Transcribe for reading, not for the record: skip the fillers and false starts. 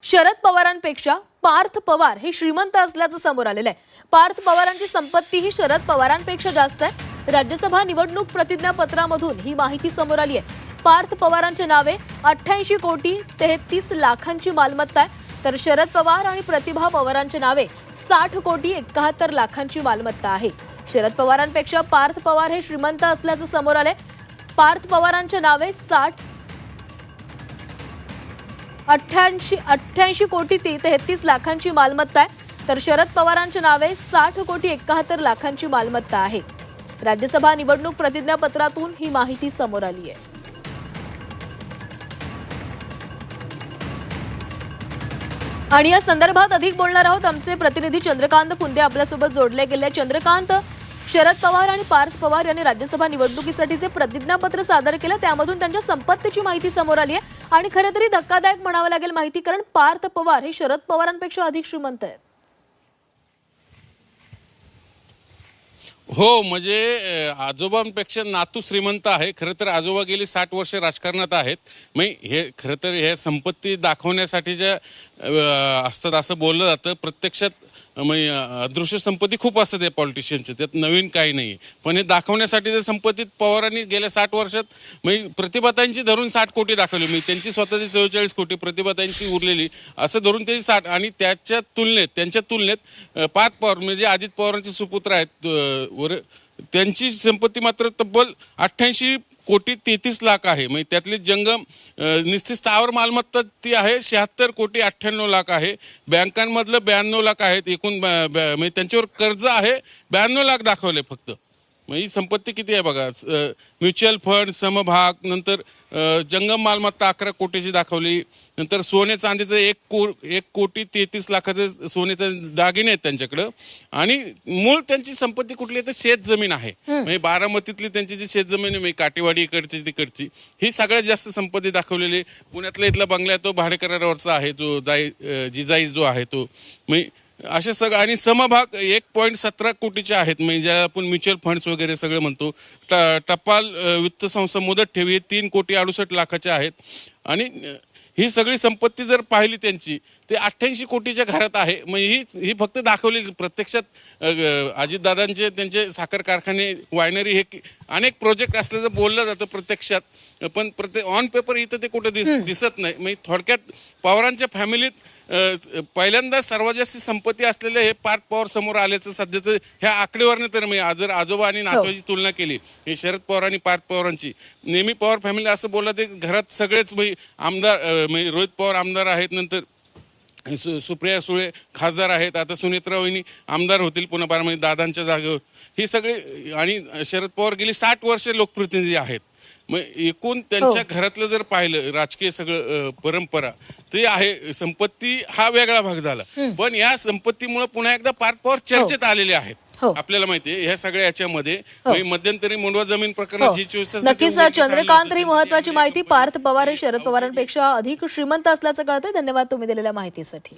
शरद पवारांपेक्षा पार्थ पवार हे श्रीमंत असल्याचं समोर आलेलं आहे। पार्थ पवारांची संपत्ती ही शरद पवारांपेक्षा जास्त आहे। राज्यसभा निवडणूक प्रतिज्ञापत्रामधून ही माहिती समोर आली आहे। पार्थ पवारांच्या नावे 88 कोटी 33 लाखांची मालमत्ता आहे, तर शरद पवार आणि प्रतिभा पवारांच्या नावे 60 कोटी 71 लाखांची मालमत्ता आहे। शरद पवारांपेक्षा पार्थ पवार हे श्रीमंत असल्याचं समोर आलंय। पार्थ पवारांच्या नावे 88 कोटी 33 लाखांची मालमत्ता आहे, तर शरद पवारांच्या नावे 60 कोटी 71 लाखांची मालमत्ता आहे। राज्यसभा निवडणूक प्रतिज्ञापत्रातून ही माहिती समोर आली आहे। आणि या संदर्भात अधिक बोलणार आहोत। आमचे प्रतिनिधी चंद्रकांत पुंदे आपल्यासोबत जोडले गेले। चंद्रकांत, शरद पवार आणि पार्थ पवार यांनी राज्यसभा निवडणुकीसाठी जे प्रतिज्ञापत्र सादर केलं त्यामधून त्यांच्या संपत्तीची माहिती समोर आली आहे आणि खरं तरी धक्कादायक म्हणावं लागेल माहिती, कारण पार्थ पवार हे शरद पवारांपेक्षा अधिक श्रीमंत आहेत। हो, म्हणजे आजोबांपेक्षा नातू श्रीमंत आहे। खरं तर आजोबा गेली 60 वर्ष राजकारणात आहेत। मग हे खरं तर हे संपत्ती दाखवण्यासाठी जे असतात असं बोललं जातं। प्रत्यक्षात अदृश्य संपत्ती खूप असतात या पॉलिटिशियनचे, त्यात नवीन काही नाही। पण हे दाखवण्यासाठी जे संपत्तीत पवारांनी गेल्या 60 वर्षात प्रतिभाताईंची धरून 60 कोटी दाखवली। त्यांची स्वतःची 44 कोटी, प्रतिभाताईंची उरलेली, असं धरून त्याची 60। आणि त्यांच्या तुलनेत पार्थ पवार म्हणजे अजित पवारांचे सुपुत्र आहेत, त्यांची संपत्ती मात्र तब्बल 88 कोटी 33 लाख आहे। म्हणजे त्यातली जंगम निश्चित स्थावर मालमत्ता ती आहे 76 कोटी 98 लाख आहे। बँकांमधलं 92 लाख आहेत एकूण, म्हणजे त्यांच्यावर कर्ज आहे 92 लाख दाखवले फक्त। म्हणजे ही संपत्ती किती आहे बघा। म्युच्युअल फंड, समभाग, नंतर जंगम मालमत्ता 11 कोटीची दाखवली, नंतर सोने चांदीचं 1 कोटी 33 लाखाचे सोन्याचे दागिने आहेत त्यांच्याकडं। आणि मूळ त्यांची संपत्ती कुठली तर शेत जमीन आहे। म्हणजे बारामतीतली त्यांची जी शेत जमीन आहे, काटेवाडी इकडची तिकडची, ही सगळ्यात जास्त संपत्ती दाखवलेली। पुण्यातला इथला बंगला तो भाडेकरारावरचा आहे, जो जिजाई जो आहे तो। म्हणजे असे सगळं, आणि समभाग 1.17 कोटीचे आहेत, म्हणजे आपण म्युच्युअल फंड्स वगैरे सगळं म्हणतो। टपाल वित्त संस्था मुदत ठेवी 3 कोटी 68 लाखाच्या आहेत। आणि ही सगळी संपत्ती जर पाहिली त्यांची, ते 88 कोटीच्या घरात आहे। म्हणजे ही फक्त दाखवली। प्रत्यक्षात अजितदादांचे त्यांचे साखर कारखाने, वायनरी, हे अनेक प्रोजेक्ट असल्याचं बोललं जातं प्रत्यक्षात, पण ऑन पेपर इथं ते कुठे दिसत नाही। म्हणजे थोडक्यात पवारांच्या फॅमिलीत पहिल्यांदा सर्वात जास्त संपत्ती असलेले हे पार्थ पवार समोर आल्याचं सध्याचं ह्या आकडेवारीने तर जर आजोबा आणि नातवाची तुलना केली, हे शरद पवार आणि पार्थ पवारांची, नेहमी पवार फॅमिली असं बोलला ते घरात सगळेच आमदार, रोहित पवार आमदार आहेत, नंतर सुप्रिया सुळे खासदार आहेत, आता सुनेत्रा वहिनी आमदार होतील पुन्हा बारामती दादांच्या जागेवर, ही सगळी। आणि शरद पवार गेली 60 वर्षे लोकप्रतिनिधी आहेत। मग एकूण त्यांच्या घरातलं जर पाहिलं राजकीय सगळं परंपरा, ते आहे संपत्ती हा वेगळा भाग झाला। पण या संपत्तीमुळे पुन्हा एकदा पार्थ पवार चर्चेत आलेले आहेत। आपल्याला माहितीये ह्या सगळ्या याच्यामध्ये मध्यंतरी मोंढवा जमीन प्रकरणात नक्कीच चंद्रकांत, ही महत्वाची माहिती। पार्थ पवार हे शरद पवारांपेक्षा अधिक श्रीमंत असल्याचं कळतंय। धन्यवाद तुम्ही दिलेल्या माहितीसाठी।